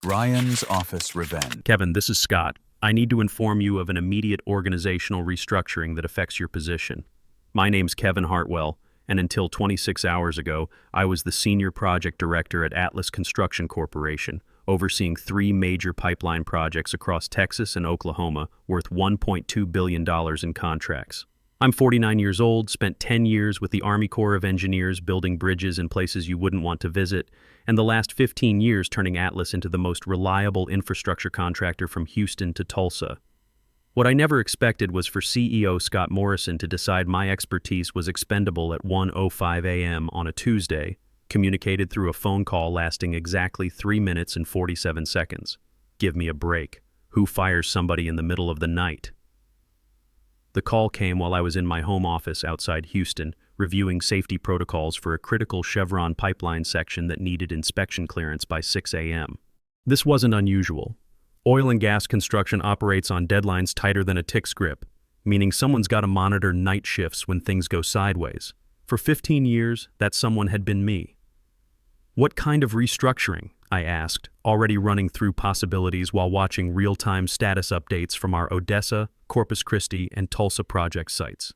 Ryan's office revenge. Kevin, this is Scott. I need to inform you of an immediate organizational restructuring that affects your position. My name's Kevin Hartwell, and until 26 hours ago, I was the Senior Project Director at Atlas Construction Corporation, overseeing 3 major pipeline projects across Texas and Oklahoma worth $1.2 billion in contracts. I'm 49 years old, spent 10 years with the Army Corps of Engineers building bridges in places you wouldn't want to visit, and the last 15 years turning Atlas into the most reliable infrastructure contractor from Houston to Tulsa. What I never expected was for CEO Scott Morrison to decide my expertise was expendable at 1:05 a.m. on a Tuesday, communicated through a phone call lasting exactly 3 minutes and 47 seconds. Give me a break. Who fires somebody in the middle of the night? The call came while I was in my home office outside Houston, reviewing safety protocols for a critical Chevron pipeline section that needed inspection clearance by 6 a.m. This wasn't unusual. Oil and gas construction operates on deadlines tighter than a tick's grip, meaning someone's got to monitor night shifts when things go sideways. For 15 years, that someone had been me. What kind of restructuring? I asked, already running through possibilities while watching real-time status updates from our Odessa, Corpus Christi, and Tulsa project sites.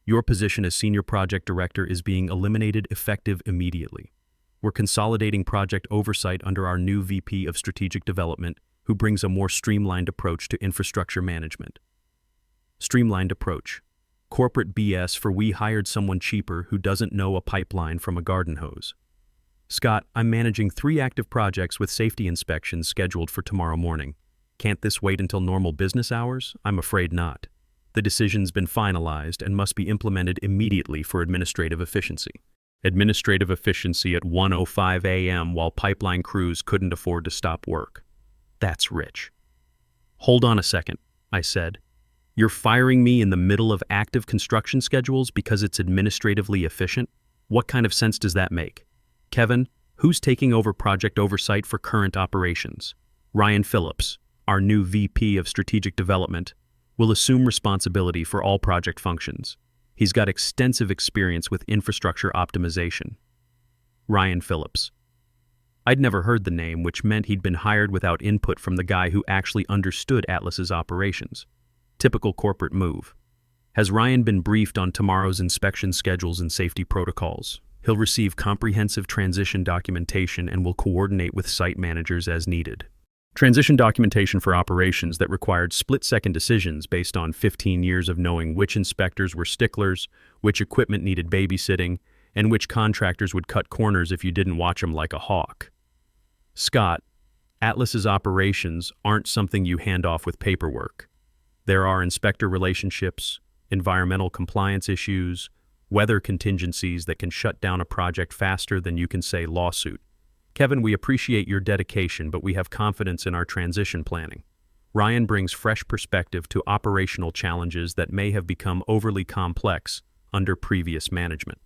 Your position as Senior Project Director is being eliminated effective immediately. We're consolidating project oversight under our new VP of Strategic Development, who brings a more streamlined approach to infrastructure management. Streamlined approach. Corporate BS for we hired someone cheaper who doesn't know a pipeline from a garden hose. Scott, I'm managing 3 active projects with safety inspections scheduled for tomorrow morning. Can't this wait until normal business hours? I'm afraid not. The decision's been finalized and must be implemented immediately for administrative efficiency. Administrative efficiency at 1:05 a.m. while pipeline crews couldn't afford to stop work. That's rich. Hold on a second, I said. You're firing me in the middle of active construction schedules because it's administratively efficient? What kind of sense does that make? Kevin, who's taking over project oversight for current operations? Ryan Phillips, our new VP of Strategic Development, will assume responsibility for all project functions. He's got extensive experience with infrastructure optimization. Ryan Phillips. I'd never heard the name, which meant he'd been hired without input from the guy who actually understood Atlas's operations. Typical corporate move. Has Ryan been briefed on tomorrow's inspection schedules and safety protocols? He'll receive comprehensive transition documentation and will coordinate with site managers as needed. Transition documentation for operations that required split-second decisions based on 15 years of knowing which inspectors were sticklers, which equipment needed babysitting, and which contractors would cut corners if you didn't watch them like a hawk. Scott, Atlas's operations aren't something you hand off with paperwork. There are inspector relationships, environmental compliance issues, weather contingencies that can shut down a project faster than you can say lawsuit. Kevin, we appreciate your dedication, but we have confidence in our transition planning. Ryan brings fresh perspective to operational challenges that may have become overly complex under previous management.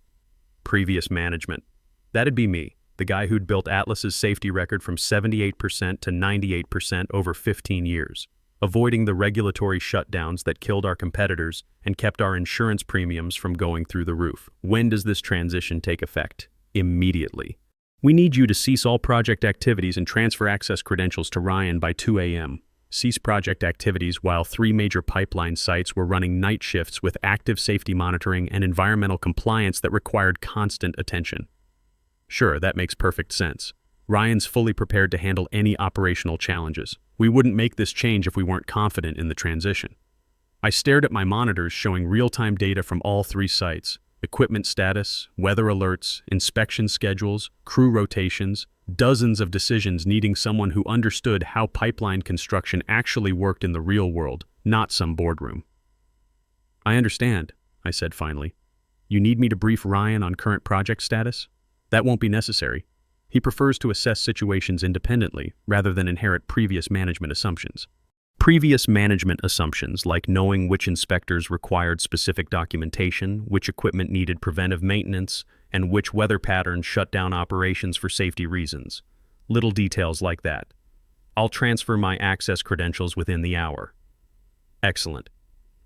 Previous management. That'd be me, the guy who'd built Atlas's safety record from 78% to 98% over 15 years. Avoiding the regulatory shutdowns that killed our competitors and kept our insurance premiums from going through the roof. When does this transition take effect? Immediately. We need you to cease all project activities and transfer access credentials to Ryan by 2 a.m. Cease project activities while 3 major pipeline sites were running night shifts with active safety monitoring and environmental compliance that required constant attention. Sure, that makes perfect sense. Ryan's fully prepared to handle any operational challenges. We wouldn't make this change if we weren't confident in the transition. I stared at my monitors showing real-time data from all 3 sites, equipment status, weather alerts, inspection schedules, crew rotations, dozens of decisions needing someone who understood how pipeline construction actually worked in the real world, not some boardroom. I understand, I said finally. You need me to brief Ryan on current project status? That won't be necessary. He prefers to assess situations independently rather than inherit previous management assumptions. Previous management assumptions, like knowing which inspectors required specific documentation, which equipment needed preventive maintenance, and which weather patterns shut down operations for safety reasons. Little details like that. I'll transfer my access credentials within the hour. Excellent.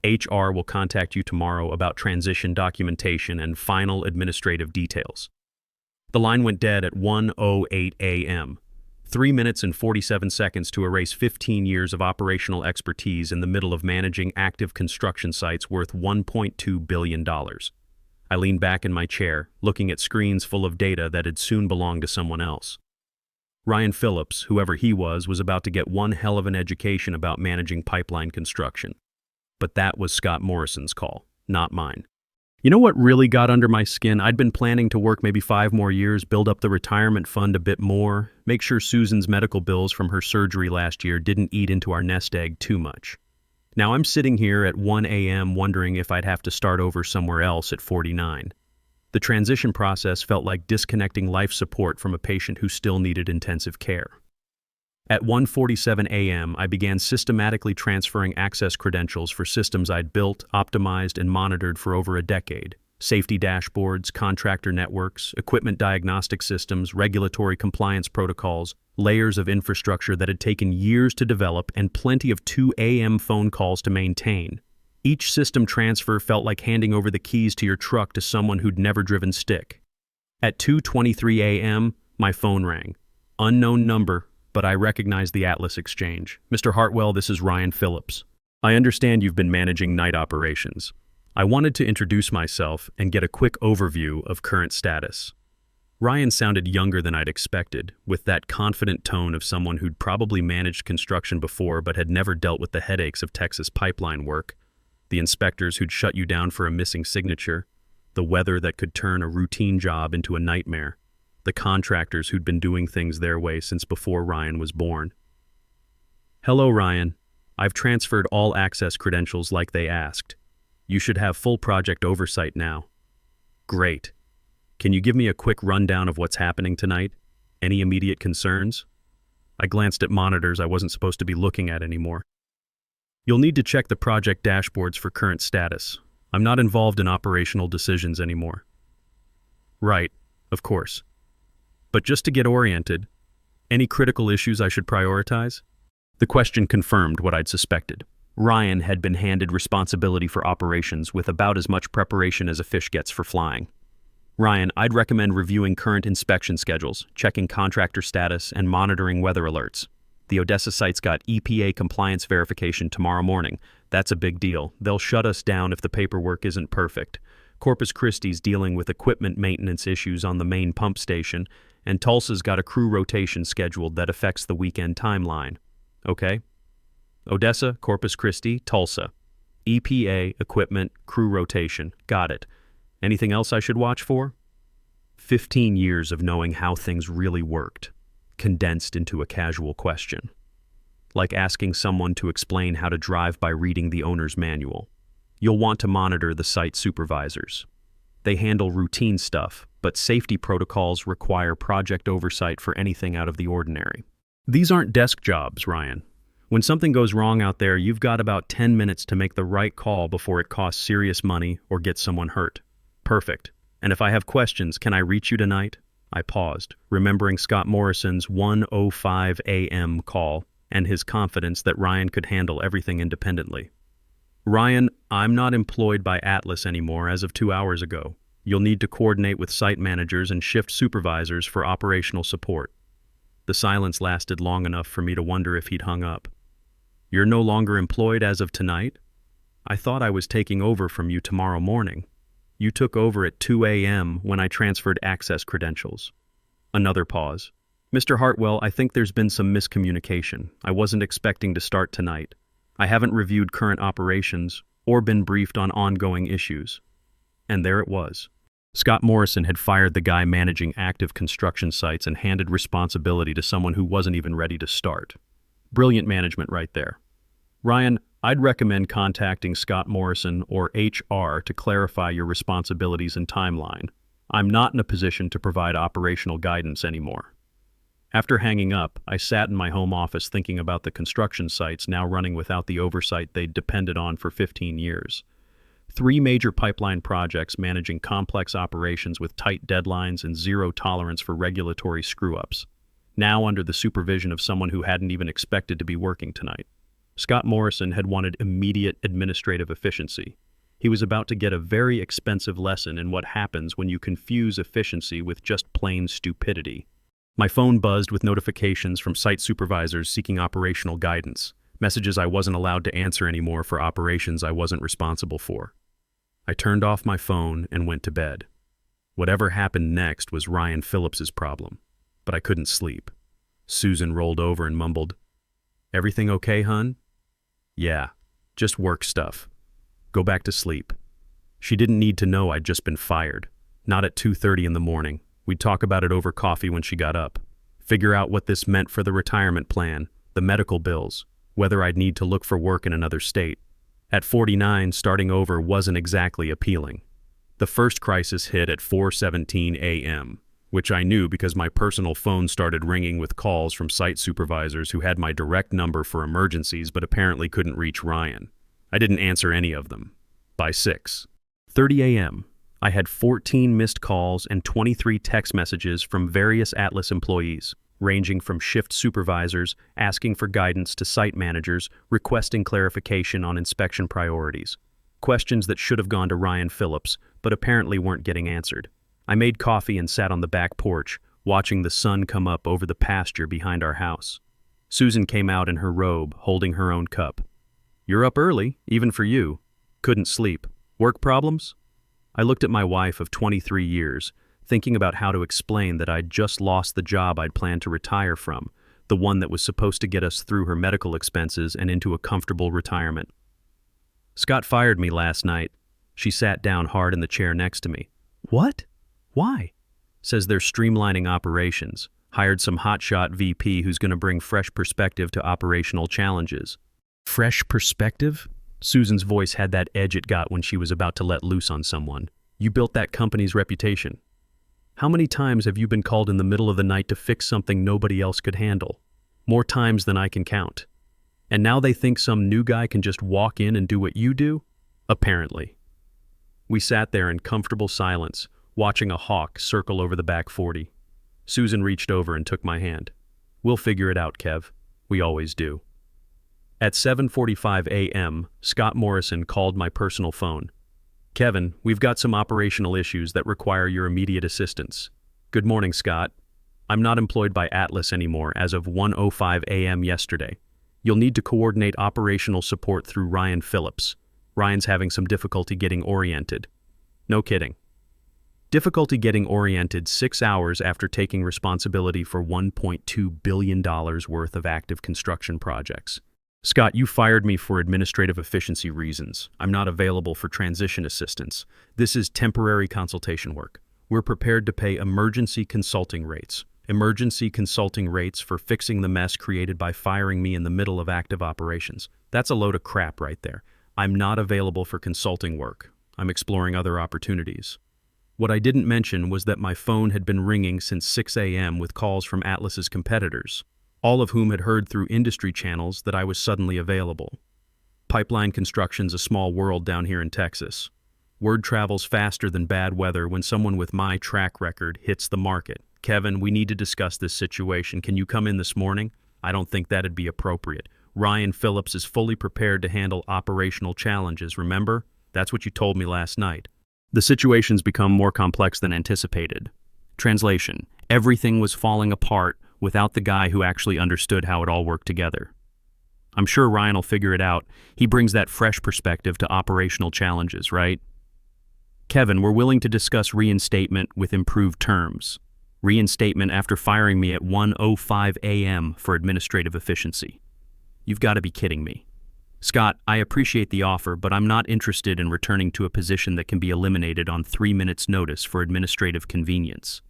HR will contact you tomorrow about transition documentation and final administrative details. The line went dead at 1:08 a.m. 3 minutes and 47 seconds to erase 15 years of operational expertise in the middle of managing active construction sites worth $1.2 billion. I leaned back in my chair, looking at screens full of data that had soon belonged to someone else. Ryan Phillips, whoever he was about to get one hell of an education about managing pipeline construction. But that was Scott Morrison's call, not mine. You know what really got under my skin? I'd been planning to work maybe 5 more years, build up the retirement fund a bit more, make sure Susan's medical bills from her surgery last year didn't eat into our nest egg too much. Now I'm sitting here at 1 a.m. wondering if I'd have to start over somewhere else at 49. The transition process felt like disconnecting life support from a patient who still needed intensive care. At 1:47 a.m., I began systematically transferring access credentials for systems I'd built, optimized, and monitored for over a decade. Safety dashboards, contractor networks, equipment diagnostic systems, regulatory compliance protocols, layers of infrastructure that had taken years to develop and plenty of 2 a.m. phone calls to maintain. Each system transfer felt like handing over the keys to your truck to someone who'd never driven stick. At 2:23 a.m., my phone rang. Unknown number, but I recognized the Atlas Exchange. Mr. Hartwell, this is Ryan Phillips. I understand you've been managing night operations. I wanted to introduce myself and get a quick overview of current status. Ryan sounded younger than I'd expected, with that confident tone of someone who'd probably managed construction before but had never dealt with the headaches of Texas pipeline work, the inspectors who'd shut you down for a missing signature, the weather that could turn a routine job into a nightmare, the contractors who'd been doing things their way since before Ryan was born. Hello, Ryan. I've transferred all access credentials like they asked. You should have full project oversight now. Great. Can you give me a quick rundown of what's happening tonight? Any immediate concerns? I glanced at monitors I wasn't supposed to be looking at anymore. You'll need to check the project dashboards for current status. I'm not involved in operational decisions anymore. Right, of course. But just to get oriented, any critical issues I should prioritize? The question confirmed what I'd suspected. Ryan had been handed responsibility for operations with about as much preparation as a fish gets for flying. Ryan, I'd recommend reviewing current inspection schedules, checking contractor status, and monitoring weather alerts. The Odessa site's got EPA compliance verification tomorrow morning. That's a big deal. They'll shut us down if the paperwork isn't perfect. Corpus Christi's dealing with equipment maintenance issues on the main pump station, and Tulsa's got a crew rotation scheduled that affects the weekend timeline. Okay? Odessa, Corpus Christi, Tulsa. EPA, equipment, crew rotation. Got it. Anything else I should watch for? 15 years of knowing how things really worked, condensed into a casual question. Like asking someone to explain how to drive by reading the owner's manual. You'll want to monitor the site supervisors. They handle routine stuff, but safety protocols require project oversight for anything out of the ordinary. These aren't desk jobs, Ryan. When something goes wrong out there, you've got about 10 minutes to make the right call before it costs serious money or gets someone hurt. Perfect. And if I have questions, can I reach you tonight? I paused, remembering Scott Morrison's 1:05 a.m. call and his confidence that Ryan could handle everything independently. Ryan, I'm not employed by Atlas anymore as of 2 hours ago. You'll need to coordinate with site managers and shift supervisors for operational support. The silence lasted long enough for me to wonder if he'd hung up. You're no longer employed as of tonight? I thought I was taking over from you tomorrow morning. You took over at 2 a.m. when I transferred access credentials. Another pause. Mr. Hartwell, I think there's been some miscommunication. I wasn't expecting to start tonight. I haven't reviewed current operations or been briefed on ongoing issues. And there it was. Scott Morrison had fired the guy managing active construction sites and handed responsibility to someone who wasn't even ready to start. Brilliant management right there. Ryan, I'd recommend contacting Scott Morrison or HR to clarify your responsibilities and timeline. I'm not in a position to provide operational guidance anymore. After hanging up, I sat in my home office thinking about the construction sites now running without the oversight they'd depended on for 15 years. 3 major pipeline projects managing complex operations with tight deadlines and zero tolerance for regulatory screw-ups, now under the supervision of someone who hadn't even expected to be working tonight. Scott Morrison had wanted immediate administrative efficiency. He was about to get a very expensive lesson in what happens when you confuse efficiency with just plain stupidity. My phone buzzed with notifications from site supervisors seeking operational guidance, messages I wasn't allowed to answer anymore for operations I wasn't responsible for. I turned off my phone and went to bed. Whatever happened next was Ryan Phillips's problem, but I couldn't sleep. Susan rolled over and mumbled, "Everything okay, hun?" "Yeah, just work stuff. Go back to sleep." She didn't need to know I'd just been fired. Not at 2:30 in the morning. We'd talk about it over coffee when she got up. Figure out what this meant for the retirement plan, the medical bills, whether I'd need to look for work in another state. At 49, starting over wasn't exactly appealing. The first crisis hit at 4:17 a.m., which I knew because my personal phone started ringing with calls from site supervisors who had my direct number for emergencies but apparently couldn't reach Ryan. I didn't answer any of them. By 6:30 a.m., I had 14 missed calls and 23 text messages from various Atlas employees, ranging from shift supervisors asking for guidance to site managers requesting clarification on inspection priorities. Questions that should have gone to Ryan Phillips, but apparently weren't getting answered. I made coffee and sat on the back porch, watching the sun come up over the pasture behind our house. Susan came out in her robe, holding her own cup. "You're up early, even for you." "Couldn't sleep. Work problems?" I looked at my wife of 23 years, thinking about how to explain that I'd just lost the job I'd planned to retire from, the one that was supposed to get us through her medical expenses and into a comfortable retirement. "Scott fired me last night." She sat down hard in the chair next to me. "What? Why?" "Says they're streamlining operations. Hired some hotshot VP who's going to bring fresh perspective to operational challenges." "Fresh perspective?" Susan's voice had that edge it got when she was about to let loose on someone. "You built that company's reputation. How many times have you been called in the middle of the night to fix something nobody else could handle? More times than I can count. And now they think some new guy can just walk in and do what you do? Apparently." We sat there in comfortable silence, watching a hawk circle over the back 40. Susan reached over and took my hand. "We'll figure it out, Kev. We always do." At 7:45 a.m., Scott Morrison called my personal phone. "Kevin, we've got some operational issues that require your immediate assistance." "Good morning, Scott. I'm not employed by Atlas anymore as of 1:05 a.m. yesterday. You'll need to coordinate operational support through Ryan Phillips. Ryan's having some difficulty getting oriented." "No kidding." Difficulty getting oriented 6 hours after taking responsibility for $1.2 billion worth of active construction projects. "Scott, you fired me for administrative efficiency reasons. I'm not available for transition assistance. This is temporary consultation work. We're prepared to pay emergency consulting rates. Emergency consulting rates for fixing the mess created by firing me in the middle of active operations. That's a load of crap right there. I'm not available for consulting work. I'm exploring other opportunities." What I didn't mention was that my phone had been ringing since 6 a.m. with calls from Atlas's competitors, all of whom had heard through industry channels that I was suddenly available. Pipeline construction's a small world down here in Texas. Word travels faster than bad weather when someone with my track record hits the market. "Kevin, we need to discuss this situation. Can you come in this morning?" "I don't think that'd be appropriate. Ryan Phillips is fully prepared to handle operational challenges, remember? That's what you told me last night." The situation's become more complex than anticipated. Translation: everything was falling apart without the guy who actually understood how it all worked together. "I'm sure Ryan will figure it out. He brings that fresh perspective to operational challenges, right?" "Kevin, we're willing to discuss reinstatement with improved terms. Reinstatement after firing me at 1:05 a.m. for administrative efficiency. You've got to be kidding me." "Scott, I appreciate the offer, but I'm not interested in returning to a position that can be eliminated on 3 minutes' notice for administrative convenience."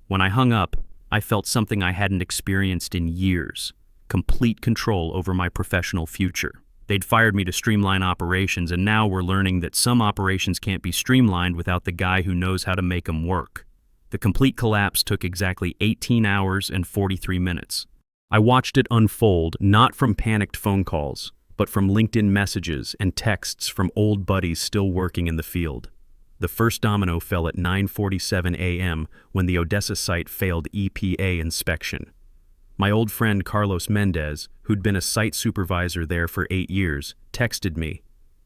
When I hung up, I felt something I hadn't experienced in years: complete control over my professional future. They'd fired me to streamline operations, and now we're learning that some operations can't be streamlined without the guy who knows how to make them work. The complete collapse took exactly 18 hours and 43 minutes. I watched it unfold, not from panicked phone calls, but from LinkedIn messages and texts from old buddies still working in the field. The first domino fell at 9:47 a.m. when the Odessa site failed EPA inspection. My old friend Carlos Mendez, who'd been a site supervisor there for 8 years, texted me,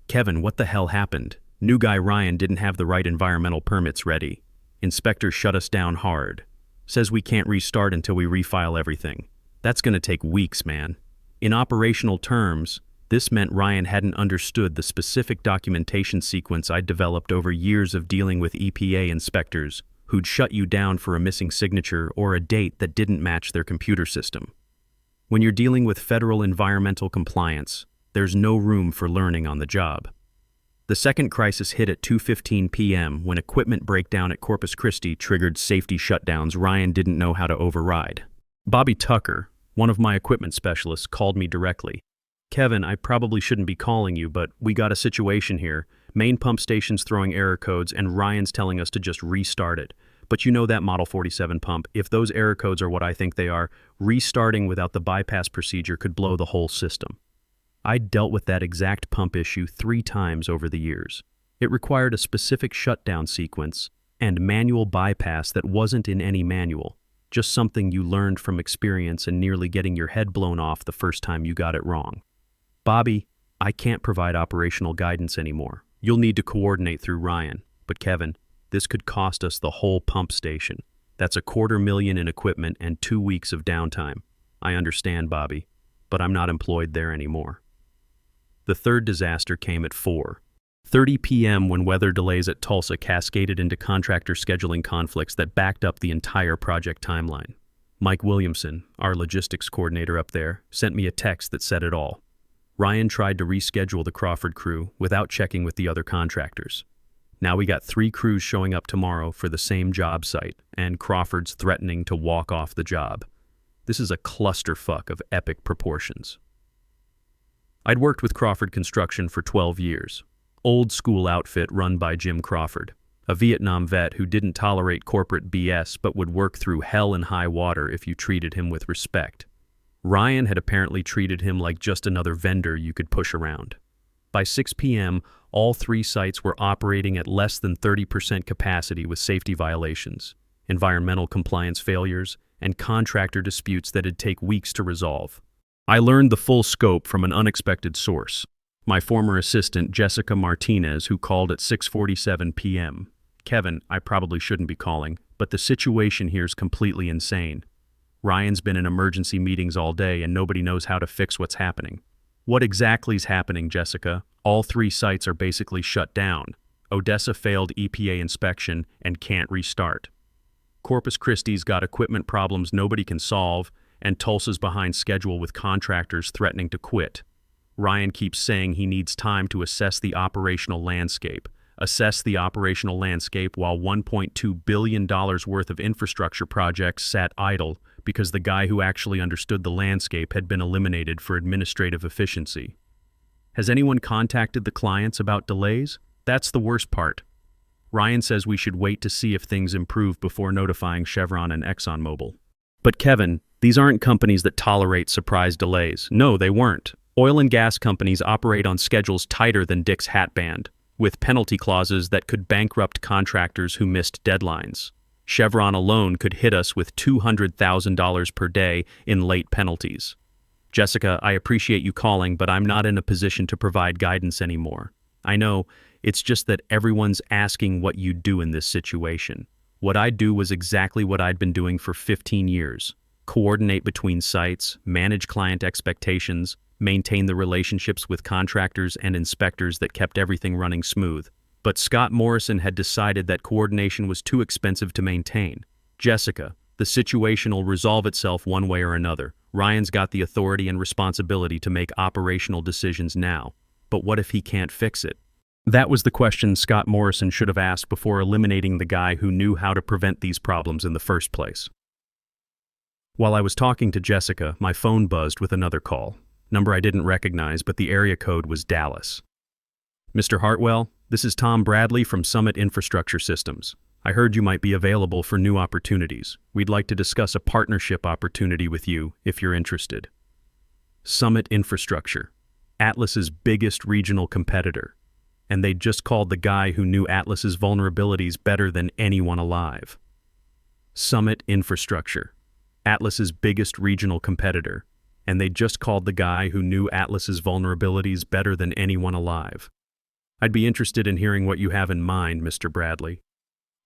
"Kevin, what the hell happened? New guy Ryan didn't have the right environmental permits ready. Inspector shut us down hard." Says we can't restart until we refile everything. That's gonna take weeks, man. In operational terms, this meant Ryan hadn't understood the specific documentation sequence I'd developed over years of dealing with EPA inspectors who'd shut you down for a missing signature or a date that didn't match their computer system. When you're dealing with federal environmental compliance, there's no room for learning on the job. The second crisis hit at 2:15 p.m. when equipment breakdown at Corpus Christi triggered safety shutdowns Ryan didn't know how to override. Bobby Tucker, one of my equipment specialists, called me directly. "Kevin, I probably shouldn't be calling you, but we got a situation here. Main pump station's throwing error codes and Ryan's telling us to just restart it. But you know that Model 47 pump, if those error codes are what I think they are, restarting without the bypass procedure could blow the whole system." I'd dealt with that exact pump issue 3 times over the years. It required a specific shutdown sequence and manual bypass that wasn't in any manual, just something you learned from experience and nearly getting your head blown off the first time you got it wrong. "Bobby, I can't provide operational guidance anymore. You'll need to coordinate through Ryan. But Kevin, this could cost us the whole pump station. That's $250,000 in equipment and 2 weeks of downtime." "I understand, Bobby, but I'm not employed there anymore." The third disaster came at 4:30 p.m. when weather delays at Tulsa cascaded into contractor scheduling conflicts that backed up the entire project timeline. Mike Williamson, our logistics coordinator up there, sent me a text that said it all. Ryan tried to reschedule the Crawford crew without checking with the other contractors. Now we got 3 crews showing up tomorrow for the same job site, and Crawford's threatening to walk off the job. This is a clusterfuck of epic proportions. I'd worked with Crawford Construction for 12 years. Old school outfit run by Jim Crawford, a Vietnam vet who didn't tolerate corporate BS but would work through hell and high water if you treated him with respect. Ryan had apparently treated him like just another vendor you could push around. By 6 p.m., all 3 sites were operating at less than 30% capacity with safety violations, environmental compliance failures, and contractor disputes that'd take weeks to resolve. I learned the full scope from an unexpected source, my former assistant Jessica Martinez, who called at 6:47 p.m. "Kevin, I probably shouldn't be calling, but the situation here's completely insane. Ryan's been in emergency meetings all day and nobody knows how to fix what's happening." "What exactly's happening, Jessica? All 3 sites are basically shut down. Odessa failed EPA inspection and can't restart. Corpus Christi's got equipment problems nobody can solve, and Tulsa's behind schedule with contractors threatening to quit. Ryan keeps saying he needs time to assess the operational landscape. Assess the operational landscape while $1.2 billion worth of infrastructure projects sat idle because the guy who actually understood the landscape had been eliminated for administrative efficiency. Has anyone contacted the clients about delays? That's the worst part. Ryan says we should wait to see if things improve before notifying Chevron and ExxonMobil." "But Kevin, these aren't companies that tolerate surprise delays." "No, they weren't. Oil and gas companies operate on schedules tighter than Dick's hat band, with penalty clauses that could bankrupt contractors who missed deadlines. Chevron alone could hit us with $200,000 per day in late penalties. Jessica, I appreciate you calling, but I'm not in a position to provide guidance anymore. I know, it's just that everyone's asking what you do in this situation. What I do was exactly what I'd been doing for 15 years. Coordinate between sites, manage client expectations, maintain the relationships with contractors and inspectors that kept everything running smooth. But Scott Morrison had decided that coordination was too expensive to maintain. Jessica, the situation will resolve itself one way or another. Ryan's got the authority and responsibility to make operational decisions now. But what if he can't fix it? That was the question Scott Morrison should have asked before eliminating the guy who knew how to prevent these problems in the first place. While I was talking to Jessica, my phone buzzed with another call. Number I didn't recognize, but the area code was Dallas. "Mr. Hartwell, this is Tom Bradley from Summit Infrastructure Systems. I heard you might be available for new opportunities. We'd like to discuss a partnership opportunity with you if you're interested." Summit Infrastructure, Atlas's biggest regional competitor. And they just called the guy who knew Atlas's vulnerabilities better than anyone alive. Summit Infrastructure, Atlas's biggest regional competitor. And they just called the guy who knew Atlas's vulnerabilities better than anyone alive. I'd be interested in hearing what you have in mind, Mr. Bradley.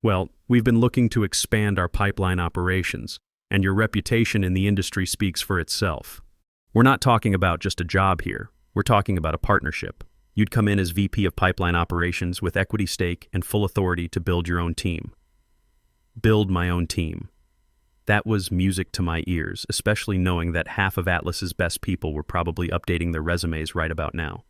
Well, we've been looking to expand our pipeline operations, and your reputation in the industry speaks for itself. We're not talking about just a job here. We're talking about a partnership. You'd come in as VP of Pipeline Operations with equity stake and full authority to build your own team. Build my own team. That was music to my ears, especially knowing that half of Atlas's best people were probably updating their resumes right about now.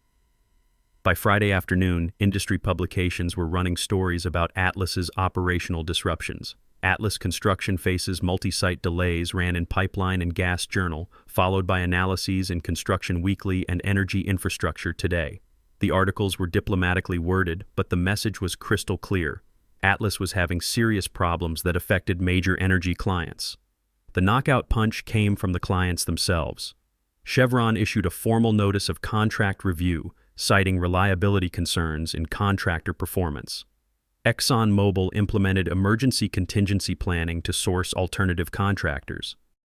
By Friday afternoon, industry publications were running stories about Atlas's operational disruptions. Atlas Construction faces multi-site delays ran in Pipeline and Gas Journal, followed by analyses in Construction Weekly and Energy Infrastructure Today. The articles were diplomatically worded, but the message was crystal clear. Atlas was having serious problems that affected major energy clients. The knockout punch came from the clients themselves. Chevron issued a formal notice of contract review, citing reliability concerns in contractor performance. ExxonMobil implemented emergency contingency planning to source alternative contractors.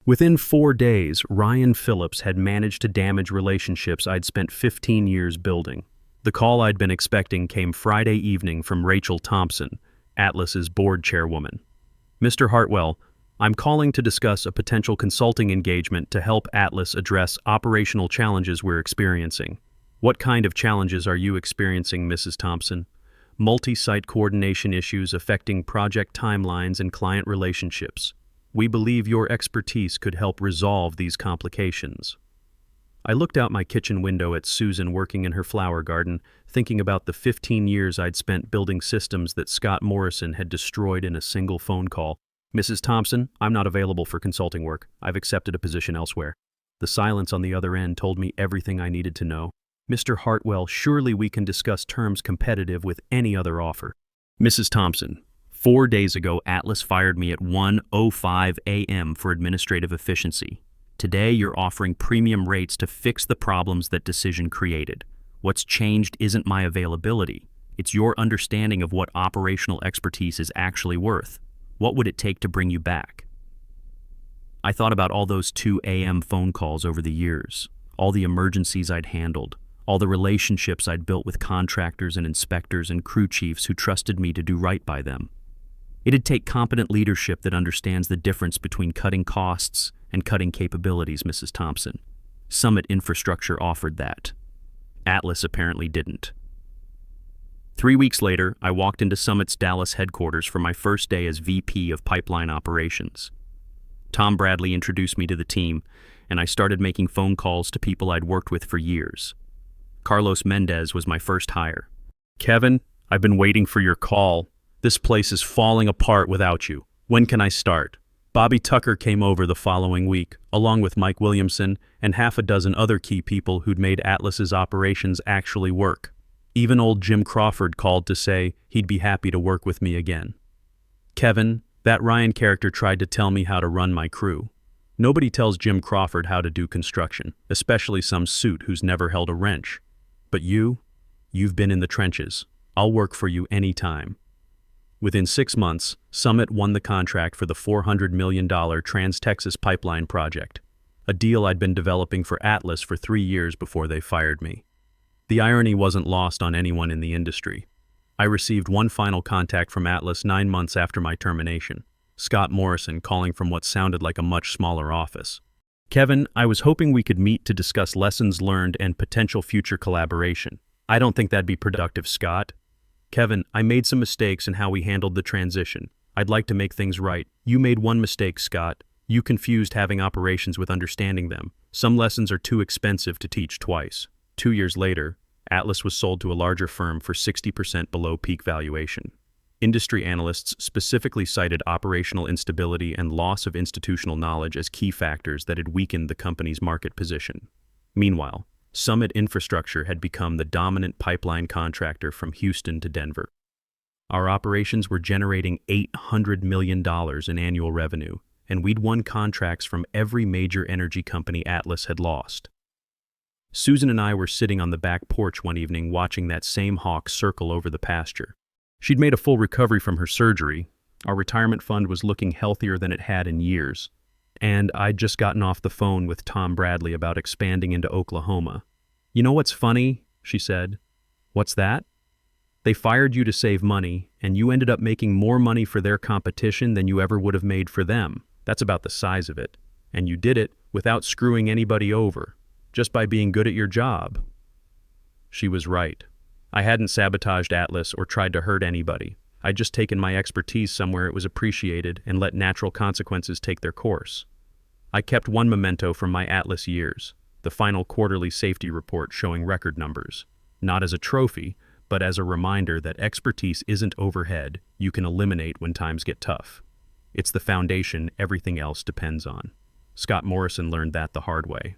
Within 4 days, Ryan Phillips had managed to damage relationships I'd spent 15 years building. The call I'd been expecting came Friday evening from Rachel Thompson, Atlas's board chairwoman. "Mr. Hartwell, I'm calling to discuss a potential consulting engagement to help Atlas address operational challenges we're experiencing." "What kind of challenges are you experiencing, Mrs. Thompson?" "Multi-site coordination issues affecting project timelines and client relationships. We believe your expertise could help resolve these complications." I looked out my kitchen window at Susan working in her flower garden, thinking about the 15 years I'd spent building systems that Scott Morrison had destroyed in a single phone call. "Mrs. Thompson, I'm not available for consulting work. I've accepted a position elsewhere." The silence on the other end told me everything I needed to know. "Mr. Hartwell, surely we can discuss terms competitive with any other offer." "Mrs. Thompson, 4 days ago Atlas fired me at 1:05 a.m. for administrative efficiency. Today you're offering premium rates to fix the problems that decision created. What's changed isn't my availability. It's your understanding of what operational expertise is actually worth. What would it take to bring you back?" I thought about all those 2 a.m. phone calls over the years, all the emergencies I'd handled, all the relationships I'd built with contractors and inspectors and crew chiefs who trusted me to do right by them. It'd take competent leadership that understands the difference between cutting costs and cutting capabilities, Mrs. Thompson. Summit Infrastructure offered that. Atlas apparently didn't. 3 weeks later, I walked into Summit's Dallas headquarters for my first day as VP of Pipeline Operations. Tom Bradley introduced me to the team, and I started making phone calls to people I'd worked with for years. Carlos Mendez was my first hire. "Kevin, I've been waiting for your call. This place is falling apart without you. When can I start?" Bobby Tucker came over the following week, along with Mike Williamson and half a dozen other key people who'd made Atlas's operations actually work. Even old Jim Crawford called to say he'd be happy to work with me again. "Kevin, that Ryan character tried to tell me how to run my crew. Nobody tells Jim Crawford how to do construction, especially some suit who's never held a wrench. But you've been in the trenches. I'll work for you anytime." Within 6 months, Summit won the contract for the $400 million Trans-Texas Pipeline project, a deal I'd been developing for Atlas for 3 years before they fired me. The irony wasn't lost on anyone in the industry. I received one final contact from Atlas 9 months after my termination, Scott Morrison calling from what sounded like a much smaller office. "Kevin, I was hoping we could meet to discuss lessons learned and potential future collaboration." "I don't think that'd be productive, Scott." "Kevin, I made some mistakes in how we handled the transition. I'd like to make things right." "You made one mistake, Scott. You confused having operations with understanding them. Some lessons are too expensive to teach twice." 2 years later, Atlas was sold to a larger firm for 60% below peak valuation. Industry analysts specifically cited operational instability and loss of institutional knowledge as key factors that had weakened the company's market position. Meanwhile, Summit Infrastructure had become the dominant pipeline contractor from Houston to Denver. Our operations were generating $800 million in annual revenue, and we'd won contracts from every major energy company Atlas had lost. Susan and I were sitting on the back porch one evening watching that same hawk circle over the pasture. She'd made a full recovery from her surgery. Our retirement fund was looking healthier than it had in years. And I'd just gotten off the phone with Tom Bradley about expanding into Oklahoma. "You know what's funny?" she said. "What's that?" They fired you to save money, and you ended up making more money for their competition than you ever would have made for them. That's about the size of it. And you did it without screwing anybody over, just by being good at your job. She was right. I hadn't sabotaged Atlas or tried to hurt anybody. I'd just taken my expertise somewhere it was appreciated and let natural consequences take their course. I kept one memento from my Atlas years, the final quarterly safety report showing record numbers. Not as a trophy, but as a reminder that expertise isn't overhead you can eliminate when times get tough. It's the foundation everything else depends on. Scott Morrison learned that the hard way.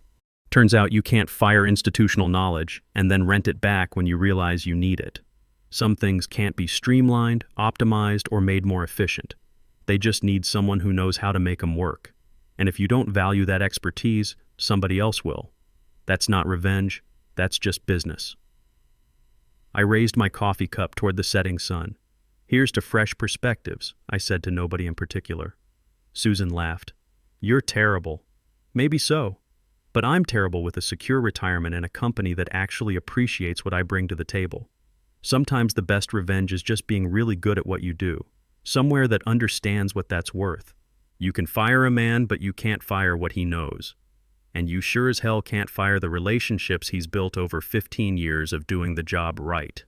Turns out you can't fire institutional knowledge and then rent it back when you realize you need it. Some things can't be streamlined, optimized, or made more efficient. They just need someone who knows how to make them work. And if you don't value that expertise, somebody else will. That's not revenge, that's just business. I raised my coffee cup toward the setting sun. Here's to fresh perspectives, I said to nobody in particular. Susan laughed. You're terrible. Maybe so. But I'm terrible with a secure retirement and a company that actually appreciates what I bring to the table. Sometimes the best revenge is just being really good at what you do. Somewhere that understands what that's worth. You can fire a man, but you can't fire what he knows. And you sure as hell can't fire the relationships he's built over 15 years of doing the job right.